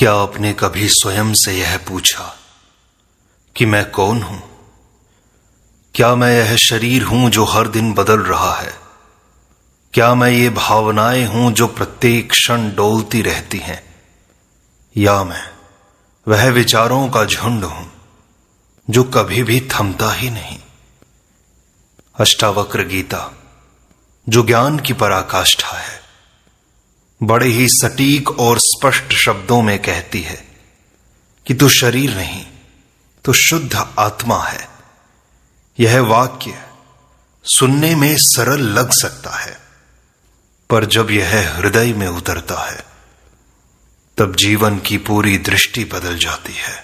क्या आपने कभी स्वयं से यह पूछा कि मैं कौन हूं? क्या मैं यह शरीर हूं जो हर दिन बदल रहा है? क्या मैं ये भावनाएं हूं जो प्रत्येक क्षण डोलती रहती हैं? या मैं वह विचारों का झुंड हूं जो कभी भी थमता ही नहीं? अष्टावक्र गीता, जो ज्ञान की पराकाष्ठा है, बड़े ही सटीक और स्पष्ट शब्दों में कहती है कि तू शरीर नहीं, तो शुद्ध आत्मा है। यह वाक्य सुनने में सरल लग सकता है, पर जब यह हृदय में उतरता है तब जीवन की पूरी दृष्टि बदल जाती है।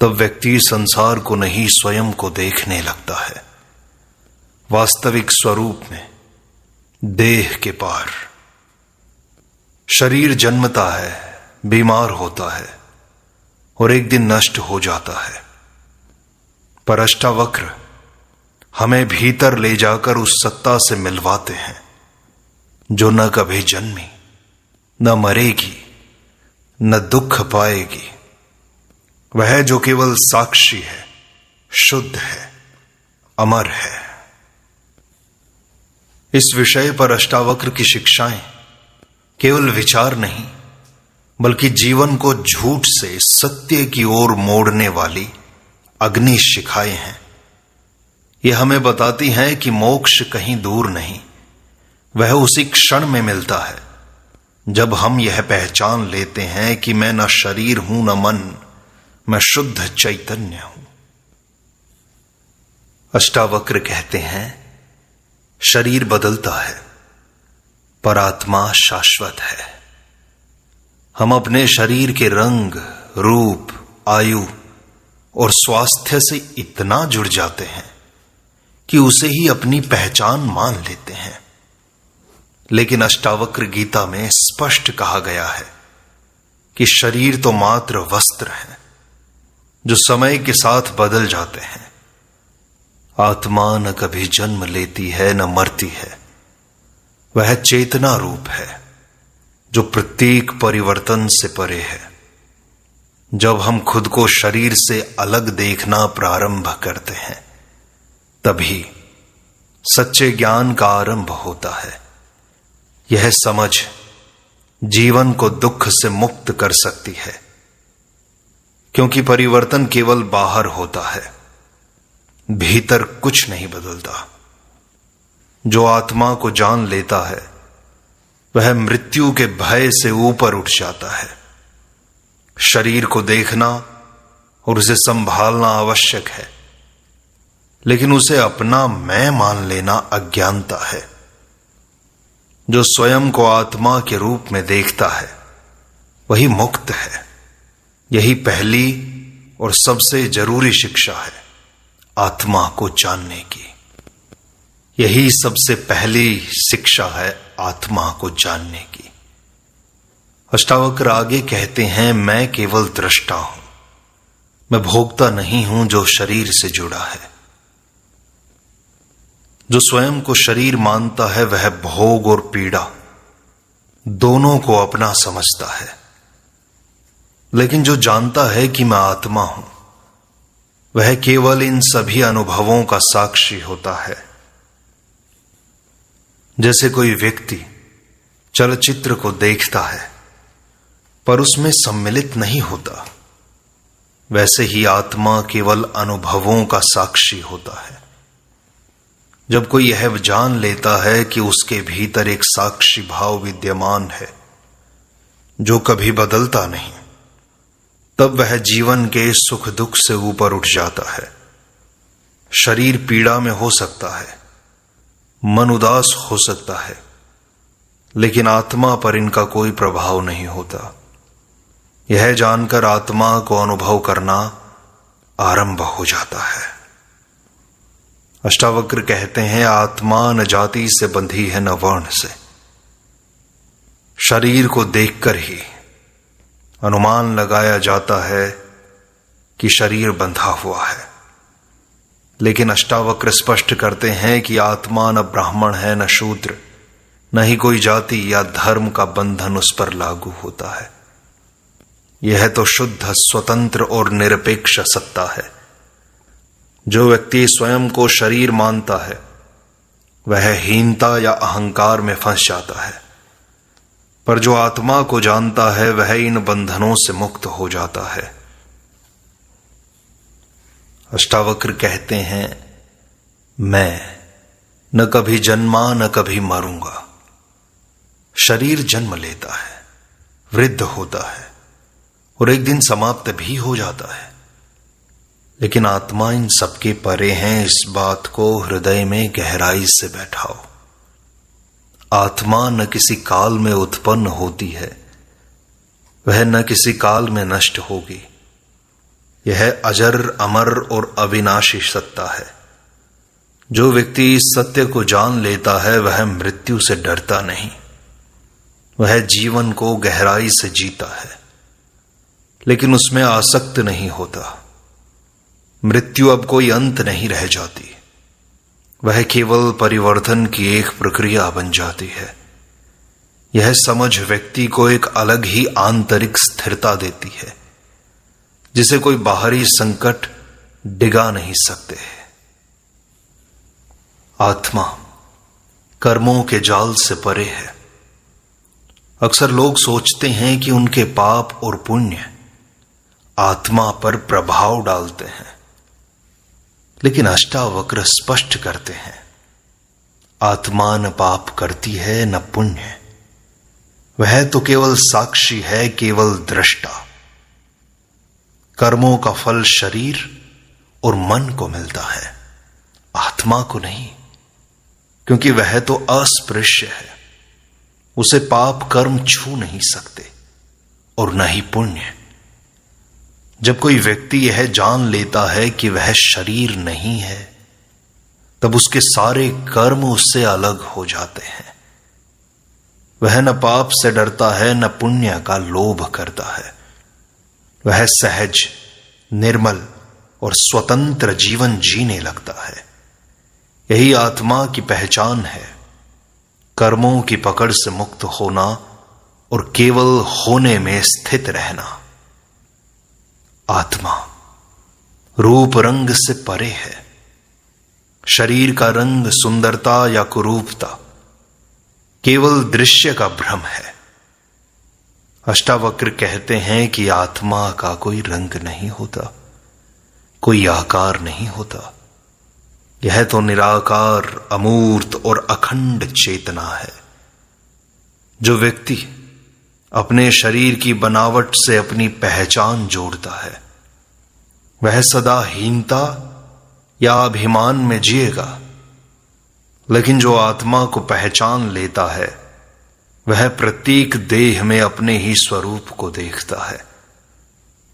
तब व्यक्ति संसार को नहीं, स्वयं को देखने लगता है वास्तविक स्वरूप में, देह के पार। शरीर जन्मता है, बीमार होता है और एक दिन नष्ट हो जाता है, पर अष्टावक्र हमें भीतर ले जाकर उस सत्ता से मिलवाते हैं जो न कभी जन्मी, न मरेगी, न दुख पाएगी। वह जो केवल साक्षी है, शुद्ध है, अमर है। इस विषय पर अष्टावक्र की शिक्षाएं केवल विचार नहीं, बल्कि जीवन को झूठ से सत्य की ओर मोड़ने वाली अग्नि शिखाएं हैं। यह हमें बताती हैं कि मोक्ष कहीं दूर नहीं, वह उसी क्षण में मिलता है जब हम यह पहचान लेते हैं कि मैं न शरीर हूं न मन, मैं शुद्ध चैतन्य हूं। अष्टावक्र कहते हैं, शरीर बदलता है पर आत्मा शाश्वत है। हम अपने शरीर के रंग, रूप, आयु और स्वास्थ्य से इतना जुड़ जाते हैं कि उसे ही अपनी पहचान मान लेते हैं। लेकिन अष्टावक्र गीता में स्पष्ट कहा गया है कि शरीर तो मात्र वस्त्र हैं जो समय के साथ बदल जाते हैं। आत्मा न कभी जन्म लेती है न मरती है। वह चेतना रूप है जो प्रत्येक परिवर्तन से परे है। जब हम खुद को शरीर से अलग देखना प्रारंभ करते हैं, तभी सच्चे ज्ञान का आरंभ होता है। यह समझ जीवन को दुख से मुक्त कर सकती है, क्योंकि परिवर्तन केवल बाहर होता है, भीतर कुछ नहीं बदलता। जो आत्मा को जान लेता है वह मृत्यु के भय से ऊपर उठ जाता है। शरीर को देखना और उसे संभालना आवश्यक है, लेकिन उसे अपना मैं मान लेना अज्ञानता है। जो स्वयं को आत्मा के रूप में देखता है वही मुक्त है। यही पहली और सबसे जरूरी शिक्षा है आत्मा को जानने की। यही सबसे पहली शिक्षा है आत्मा को जानने की। अष्टावक्र आगे कहते हैं, मैं केवल दृष्टा हूं, मैं भोगता नहीं हूं जो शरीर से जुड़ा है। जो स्वयं को शरीर मानता है वह भोग और पीड़ा दोनों को अपना समझता है। लेकिन जो जानता है कि मैं आत्मा हूं, वह केवल इन सभी अनुभवों का साक्षी होता है। जैसे कोई व्यक्ति चलचित्र को देखता है पर उसमें सम्मिलित नहीं होता, वैसे ही आत्मा केवल अनुभवों का साक्षी होता है। जब कोई यह जान लेता है कि उसके भीतर एक साक्षी भाव विद्यमान है जो कभी बदलता नहीं, तब वह जीवन के सुख दुख से ऊपर उठ जाता है। शरीर पीड़ा में हो सकता है, मन उदास हो सकता है, लेकिन आत्मा पर इनका कोई प्रभाव नहीं होता। यह जानकर आत्मा को अनुभव करना आरंभ हो जाता है। अष्टावक्र कहते हैं, आत्मा न जाति से बंधी है न वर्ण से। शरीर को देखकर ही अनुमान लगाया जाता है कि शरीर बंधा हुआ है, लेकिन अष्टावक्र स्पष्ट करते हैं कि आत्मा न ब्राह्मण है न शूद्र, न ही कोई जाति या धर्म का बंधन उस पर लागू होता है। यह तो शुद्ध, स्वतंत्र और निरपेक्ष सत्ता है। जो व्यक्ति स्वयं को शरीर मानता है वह हीनता या अहंकार में फंस जाता है, पर जो आत्मा को जानता है वह इन बंधनों से मुक्त हो जाता है। अष्टावक्र कहते हैं, मैं न कभी जन्मा न कभी मरूंगा। शरीर जन्म लेता है, वृद्ध होता है और एक दिन समाप्त भी हो जाता है, लेकिन आत्मा इन सबके परे हैं। इस बात को हृदय में गहराई से बैठाओ। आत्मा न किसी काल में उत्पन्न होती है, वह न किसी काल में नष्ट होगी। यह अजर, अमर और अविनाशी सत्ता है। जो व्यक्ति इस सत्य को जान लेता है वह मृत्यु से डरता नहीं, वह जीवन को गहराई से जीता है, लेकिन उसमें आसक्त नहीं होता। मृत्यु अब कोई अंत नहीं रह जाती, वह केवल परिवर्तन की एक प्रक्रिया बन जाती है। यह समझ व्यक्ति को एक अलग ही आंतरिक स्थिरता देती है, जिसे कोई बाहरी संकट डिगा नहीं सकते। आत्मा कर्मों के जाल से परे है। अक्सर लोग सोचते हैं कि उनके पाप और पुण्य आत्मा पर प्रभाव डालते हैं, लेकिन अष्टावक्र स्पष्ट करते हैं, आत्मा न पाप करती है न पुण्य। वह तो केवल साक्षी है, केवल दृष्टा। कर्मों का फल शरीर और मन को मिलता है, आत्मा को नहीं, क्योंकि वह तो अस्पृश्य है। उसे पाप कर्म छू नहीं सकते और न ही पुण्य। जब कोई व्यक्ति यह जान लेता है कि वह शरीर नहीं है, तब उसके सारे कर्म उससे अलग हो जाते हैं। वह न पाप से डरता है न पुण्य का लोभ करता है। वह सहज, निर्मल और स्वतंत्र जीवन जीने लगता है। यही आत्मा की पहचान है, कर्मों की पकड़ से मुक्त होना और केवल होने में स्थित रहना। आत्मा रूप रंग से परे है। शरीर का रंग सुंदरता या कुरूपता केवल दृश्य का भ्रम है। अष्टावक्र कहते हैं कि आत्मा का कोई रंग नहीं होता, कोई आकार नहीं होता। यह तो निराकार, अमूर्त और अखंड चेतना है। जो व्यक्ति अपने शरीर की बनावट से अपनी पहचान जोड़ता है वह सदा हीनता या अभिमान में जिएगा, लेकिन जो आत्मा को पहचान लेता है वह प्रत्येक देह में अपने ही स्वरूप को देखता है।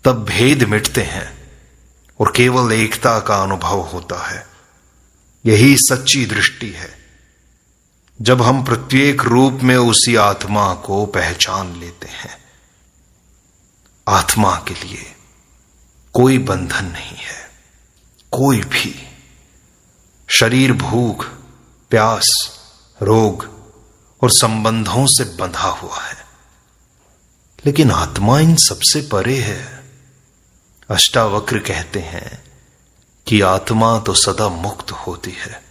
तब भेद मिटते हैं और केवल एकता का अनुभव होता है। यही सच्ची दृष्टि है, जब हम प्रत्येक रूप में उसी आत्मा को पहचान लेते हैं। आत्मा के लिए कोई बंधन नहीं है, कोई भी। शरीर भूख, प्यास, रोग और संबंधों से बंधा हुआ है, लेकिन आत्मा इन सबसे परे है। अष्टावक्र कहते हैं कि आत्मा तो सदा मुक्त होती है,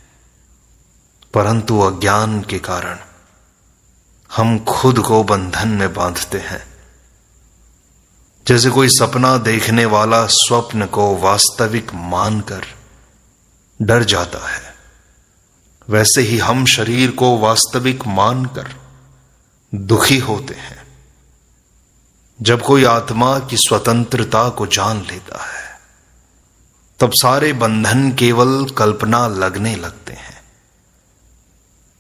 परंतु अज्ञान के कारण हम खुद को बंधन में बांधते हैं। जैसे कोई सपना देखने वाला स्वप्न को वास्तविक मानकर डर जाता है, वैसे ही हम शरीर को वास्तविक मानकर दुखी होते हैं। जब कोई आत्मा की स्वतंत्रता को जान लेता है तब सारे बंधन केवल कल्पना लगने लगते हैं।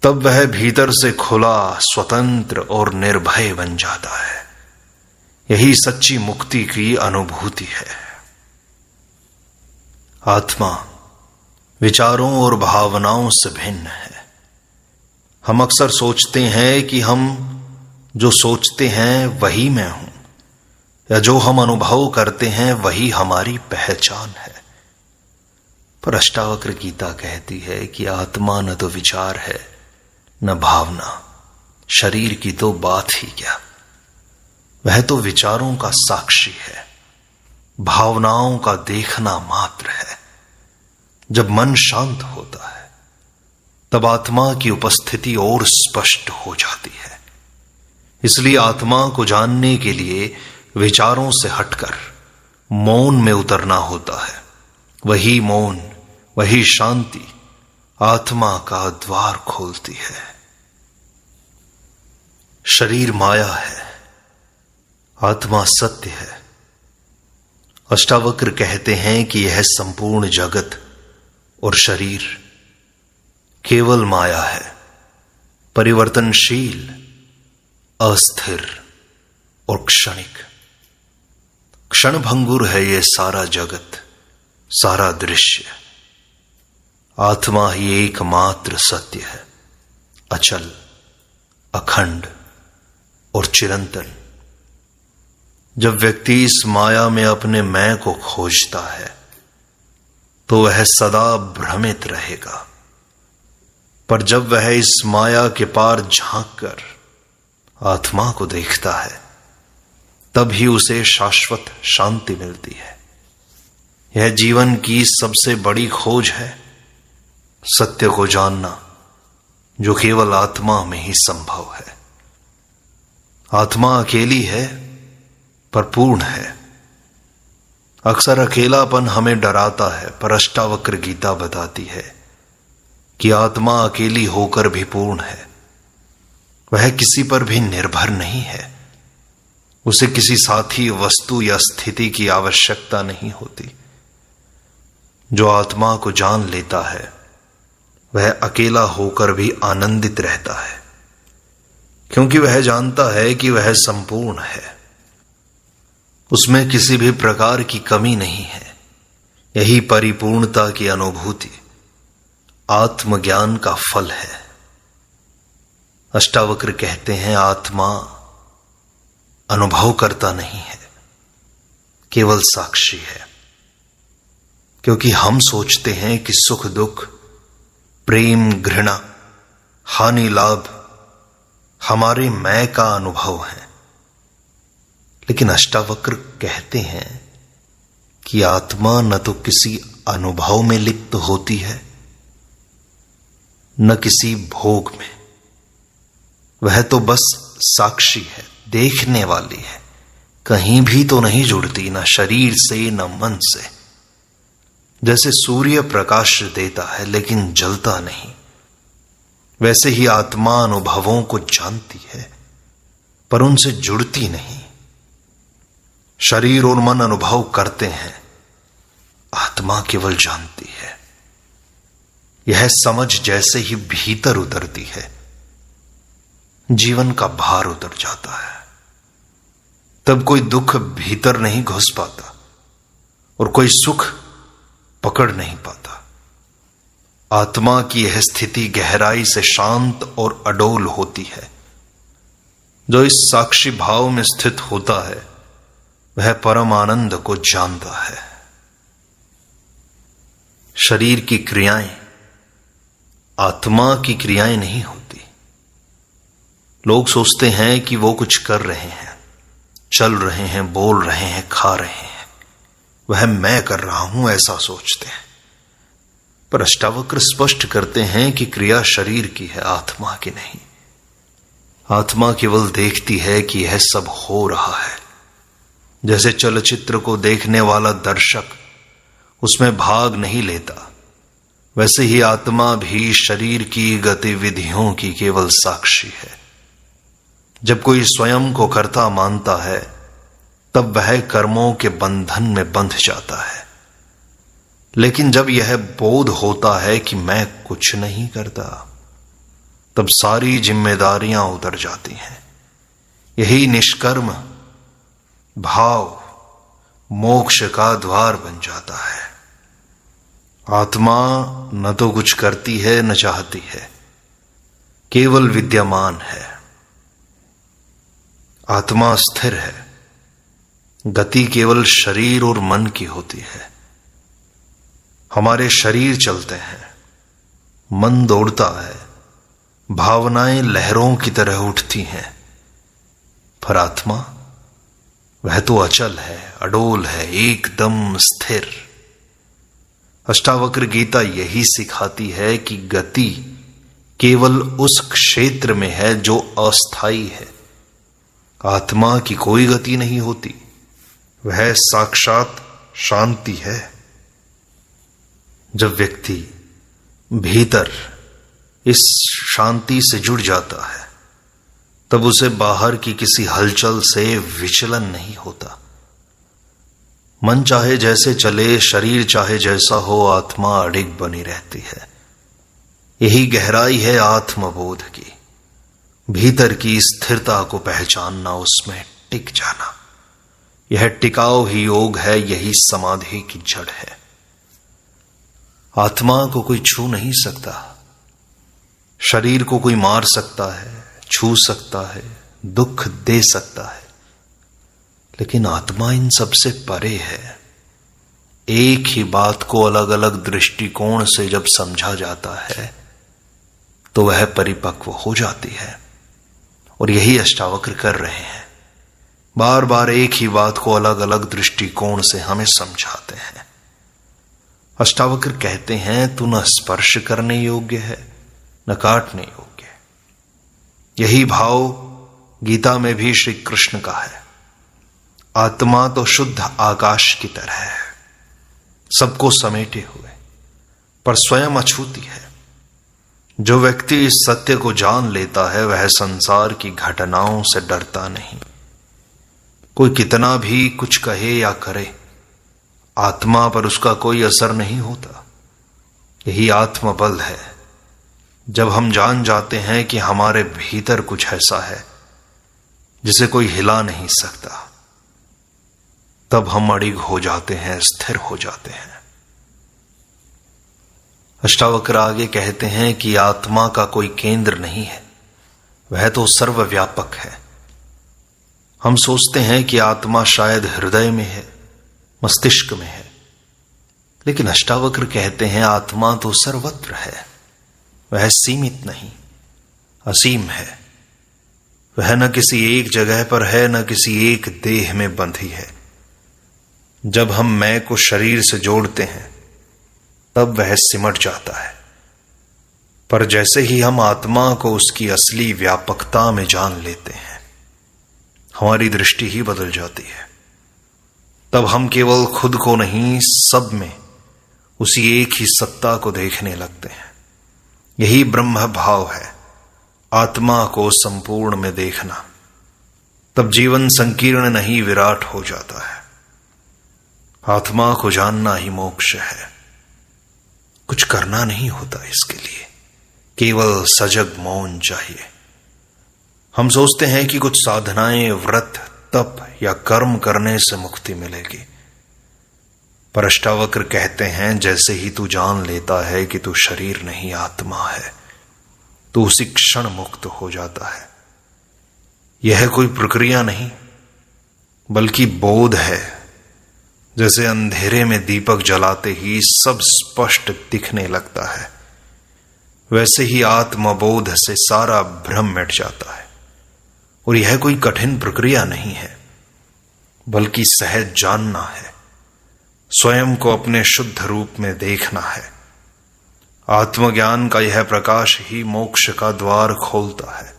तब वह भीतर से खुला, स्वतंत्र और निर्भय बन जाता है। यही सच्ची मुक्ति की अनुभूति है। आत्मा विचारों और भावनाओं से भिन्न है। हम अक्सर सोचते हैं कि हम जो सोचते हैं वही मैं हूं, या जो हम अनुभव करते हैं वही हमारी पहचान है। पर अष्टावक्र गीता कहती है कि आत्मा न तो विचार है न भावना, शरीर की तो बात ही क्या। वह तो विचारों का साक्षी है, भावनाओं का देखना मात्र है। जब मन शांत होता है तब आत्मा की उपस्थिति और स्पष्ट हो जाती है। इसलिए आत्मा को जानने के लिए विचारों से हटकर मौन में उतरना होता है। वही मौन, वही शांति आत्मा का द्वार खोलती है। शरीर माया है, आत्मा सत्य है। अष्टावक्र कहते हैं कि यह संपूर्ण जगत और शरीर केवल माया है, परिवर्तनशील, अस्थिर और क्षणिक। क्षणभंगुर है यह सारा जगत, सारा दृश्य। आत्मा ही एकमात्र सत्य है, अचल, अखंड और चिरंतन। जब व्यक्ति इस माया में अपने मैं को खोजता है तो वह सदा भ्रमित रहेगा, पर जब वह इस माया के पार झांककर आत्मा को देखता है तब ही उसे शाश्वत शांति मिलती है। यह जीवन की सबसे बड़ी खोज है, सत्य को जानना, जो केवल आत्मा में ही संभव है। आत्मा अकेली है पर पूर्ण है। अक्सर अकेलापन हमें डराता है, पर अष्टावक्र गीता बताती है कि आत्मा अकेली होकर भी पूर्ण है। वह किसी पर भी निर्भर नहीं है, उसे किसी साथी, वस्तु या स्थिति की आवश्यकता नहीं होती। जो आत्मा को जान लेता है वह अकेला होकर भी आनंदित रहता है, क्योंकि वह जानता है कि वह संपूर्ण है, उसमें किसी भी प्रकार की कमी नहीं है। यही परिपूर्णता की अनुभूति आत्मज्ञान का फल है। अष्टावक्र कहते हैं, आत्मा अनुभव करता नहीं है, केवल साक्षी है। क्योंकि हम सोचते हैं कि सुख दुख, प्रेम घृणा, हानि लाभ हमारे मैं का अनुभव है, लेकिन अष्टावक्र कहते हैं कि आत्मा न तो किसी अनुभव में लिप्त होती है न किसी भोग में। वह तो बस साक्षी है, देखने वाली है, कहीं भी तो नहीं जुड़ती, न शरीर से न मन से। जैसे सूर्य प्रकाश देता है लेकिन जलता नहीं, वैसे ही आत्मा अनुभवों को जानती है पर उनसे जुड़ती नहीं। शरीर और मन अनुभव करते हैं, आत्मा केवल जानती है। यह समझ जैसे ही भीतर उतरती है, जीवन का भार उतर जाता है। तब कोई दुख भीतर नहीं घुस पाता और कोई सुख पकड़ नहीं पाता। आत्मा की यह स्थिति गहराई से शांत और अडोल होती है। जो इस साक्षी भाव में स्थित होता है वह परम आनंद को जानता है। शरीर की क्रियाएं आत्मा की क्रियाएं नहीं होती। लोग सोचते हैं कि वो कुछ कर रहे हैं, चल रहे हैं, बोल रहे हैं, खा रहे हैं, वह मैं कर रहा हूं, ऐसा सोचते हैं। पर अष्टावक्र स्पष्ट करते हैं कि क्रिया शरीर की है, आत्मा की नहीं। आत्मा केवल देखती है कि यह सब हो रहा है। जैसे चलचित्र को देखने वाला दर्शक उसमें भाग नहीं लेता, वैसे ही आत्मा भी शरीर की गतिविधियों की केवल साक्षी है। जब कोई स्वयं को कर्ता मानता है तब वह कर्मों के बंधन में बंध जाता है। लेकिन जब यह बोध होता है कि मैं कुछ नहीं करता, तब सारी जिम्मेदारियां उतर जाती हैं। यही निष्कर्म भाव मोक्ष का द्वार बन जाता है। आत्मा न तो कुछ करती है न चाहती है, केवल विद्यमान है। आत्मा स्थिर है, गति केवल शरीर और मन की होती है। हमारे शरीर चलते हैं, मन दौड़ता है, भावनाएं लहरों की तरह उठती हैं, पर आत्मा वह तो अचल है, अडोल है, एकदम स्थिर। अष्टावक्र गीता यही सिखाती है कि गति केवल उस क्षेत्र में है जो अस्थाई है। आत्मा की कोई गति नहीं होती, वह साक्षात शांति है। जब व्यक्ति भीतर इस शांति से जुड़ जाता है तब उसे बाहर की किसी हलचल से विचलन नहीं होता। मन चाहे जैसे चले, शरीर चाहे जैसा हो, आत्मा अडिग बनी रहती है। यही गहराई है आत्मबोध की, भीतर की स्थिरता को पहचानना, उसमें टिक जाना। यह टिकाव ही योग है, यही समाधि की जड़ है। आत्मा को कोई छू नहीं सकता, शरीर को कोई मार सकता है, छू सकता है, दुख दे सकता है, लेकिन आत्मा इन सबसे परे है। एक ही बात को अलग अलग दृष्टिकोण से जब समझा जाता है तो वह परिपक्व हो जाती है। और यही अष्टावक्र कर रहे हैं, बार बार एक ही बात को अलग अलग दृष्टिकोण से हमें समझाते हैं। अष्टावक्र कहते हैं, तू न स्पर्श करने योग्य है न काटने योग्य। यही भाव गीता में भी श्री कृष्ण का है। आत्मा तो शुद्ध आकाश की तरह है, सबको समेटे हुए, पर स्वयं अछूती है। जो व्यक्ति इस सत्य को जान लेता है वह संसार की घटनाओं से डरता नहीं। कोई कितना भी कुछ कहे या करे, आत्मा पर उसका कोई असर नहीं होता। यही आत्मबल है। जब हम जान जाते हैं कि हमारे भीतर कुछ ऐसा है जिसे कोई हिला नहीं सकता, तब हम अडिग हो जाते हैं, स्थिर हो जाते हैं। अष्टावक्र आगे कहते हैं कि आत्मा का कोई केंद्र नहीं है, वह तो सर्वव्यापक है। हम सोचते हैं कि आत्मा शायद हृदय में है, मस्तिष्क में है, लेकिन अष्टावक्र कहते हैं आत्मा तो सर्वत्र है। वह सीमित नहीं, असीम है। वह न किसी एक जगह पर है, न किसी एक देह में बंधी है। जब हम मैं को शरीर से जोड़ते हैं तब वह सिमट जाता है, पर जैसे ही हम आत्मा को उसकी असली व्यापकता में जान लेते हैं, हमारी दृष्टि ही बदल जाती है। तब हम केवल खुद को नहीं, सब में उसी एक ही सत्ता को देखने लगते हैं। यही ब्रह्म भाव है, आत्मा को संपूर्ण में देखना। तब जीवन संकीर्ण नहीं, विराट हो जाता है। आत्मा को जानना ही मोक्ष है। कुछ करना नहीं होता इसके लिए, केवल सजग मौन चाहिए। हम सोचते हैं कि कुछ साधनाएं, व्रत, तप या कर्म करने से मुक्ति मिलेगी, पर अष्टावक्र कहते हैं जैसे ही तू जान लेता है कि तू शरीर नहीं आत्मा है, तो उसी क्षण मुक्त हो जाता है। यह कोई प्रक्रिया नहीं बल्कि बोध है। जैसे अंधेरे में दीपक जलाते ही सब स्पष्ट दिखने लगता है, वैसे ही आत्मबोध से सारा भ्रम मिट जाता है। और यह कोई कठिन प्रक्रिया नहीं है बल्कि सहज जानना है। स्वयं को अपने शुद्ध रूप में देखना है। आत्मज्ञान का यह प्रकाश ही मोक्ष का द्वार खोलता है।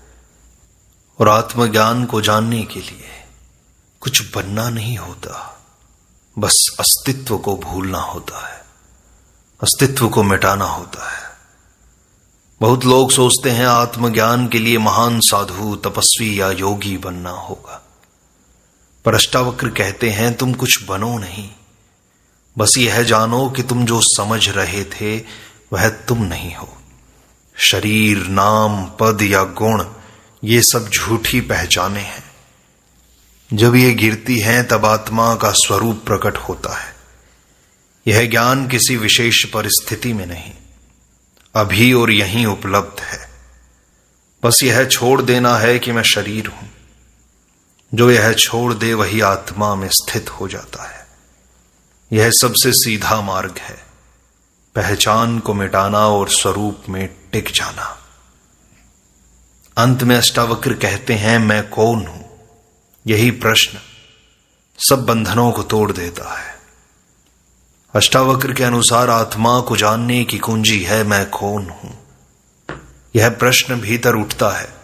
और आत्मज्ञान को जानने के लिए कुछ बनना नहीं होता, बस अस्तित्व को भूलना होता है, अस्तित्व को मिटाना होता है। बहुत लोग सोचते हैं आत्मज्ञान के लिए महान साधु, तपस्वी या योगी बनना होगा, पर अष्टावक्र कहते हैं तुम कुछ बनो नहीं, बस यह जानो कि तुम जो समझ रहे थे वह तुम नहीं हो। शरीर, नाम, पद या गुण ये सब झूठी पहचाने हैं। जब ये गिरती हैं तब आत्मा का स्वरूप प्रकट होता है। यह ज्ञान किसी विशेष परिस्थिति में नहीं, अभी और यहीं उपलब्ध है। बस यह छोड़ देना है कि मैं शरीर हूं। जो यह छोड़ दे वही आत्मा में स्थित हो जाता है। यह सबसे सीधा मार्ग है, पहचान को मिटाना और स्वरूप में टिक जाना। अंत में अष्टावक्र कहते हैं मैं कौन हूं? यही प्रश्न सब बंधनों को तोड़ देता है। अष्टावक्र के अनुसार आत्मा को जानने की कुंजी है मैं कौन हूं। यह प्रश्न भीतर उठता है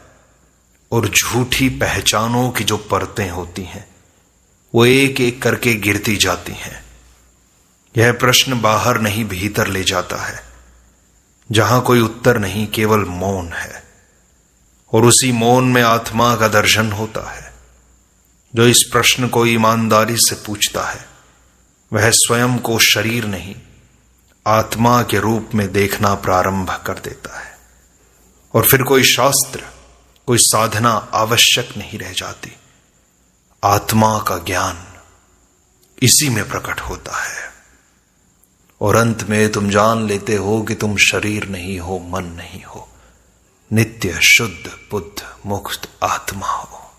और झूठी पहचानों की जो परतें होती हैं वो एक एक करके गिरती जाती हैं। यह प्रश्न बाहर नहीं भीतर ले जाता है, जहां कोई उत्तर नहीं, केवल मौन है। और उसी मौन में आत्मा का दर्शन होता है। जो इस प्रश्न को ईमानदारी से पूछता है वह स्वयं को शरीर नहीं आत्मा के रूप में देखना प्रारंभ कर देता है। और फिर कोई शास्त्र, कोई साधना आवश्यक नहीं रह जाती। आत्मा का ज्ञान इसी में प्रकट होता है। और अंत में तुम जान लेते हो कि तुम शरीर नहीं हो, मन नहीं हो, नित्य शुद्ध बुद्ध मुक्त आत्मा हो।